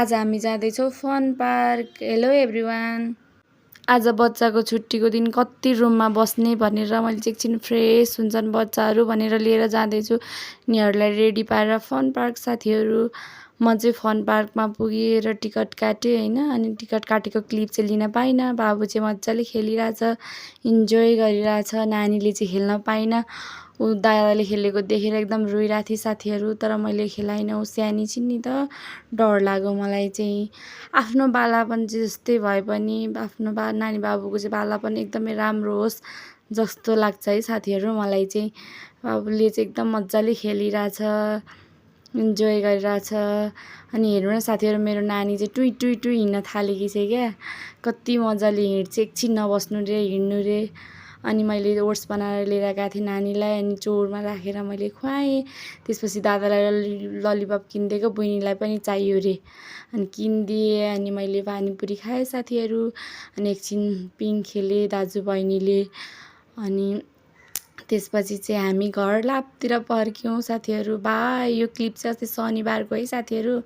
आज हामी जाँदैछौँ फन पार्क। Hello everyone. आज बच्चाको छुट्टीको दिन कति रुममा बस्ने भनेर मैले चाहिँ एकछिन फ्रेस हुन्छन् बच्चाहरू भनेर लिएर जाँदैछु यिनीहरूलाई रेडी पारेर फन पार्क। साथीहरू म चाहिँ फन पार्कमा पुगेर टिकट काटेँ हैन। अनि टिकट काटेको क्लिप चाहिँ लिन पाइनँ। बाबु चाहिँ मजाले खेलिरहेछ, इन्जोय गरिरहेछ। नानीले चाहिँ खेल्न पाइन। ऊ दादाले खेलेको देखेर एकदम रोइरहेको थियो साथीहरू, तर मैले खेलाइनँ। ऊ सानी छिन् नि त, डर लाग्यो मलाई चाहिँ। आफ्नो बालापन चाहिँ जस्तै भए पनि आफ्नो नानी बाबुको चाहिँ बालापन एकदमै राम्रो होस् जस्तो लाग्छ है साथीहरू मलाई चाहिँ। बाबुले चाहिँ एकदम मजाले खेलिरहेछ, इन्जोय गरिरहेछ। अनि हेर्नु न साथीहरू, मेरो नानी चाहिँ टुई टुई टुई हिँड्न थालेकी छ क्या। कति मजाले हिँड्छ, एकछिन नबस्नु रे, हिँड्नु रे। अनि मैले ओट्स बनाएर लिएर गएको थिएँ नानीलाई, अनि चौरमा राखेर मैले खुवाएँ। त्यसपछि दादालाई ललिपप किनिदिएको, बहिनीलाई पनि चाहियो रे अनि किनिदिएँ। अनि मैले पानीपुरी खाएँ साथीहरू। अनि एकछिन पिङ खेलेँ दाजु बहिनीले। अनि त्यसपछि चाहिँ हामी घर लापतिर फर्क्यौँ साथीहरू। बाई, यो क्लिप चाहिँ अस्ति शनिबारको है साथीहरू।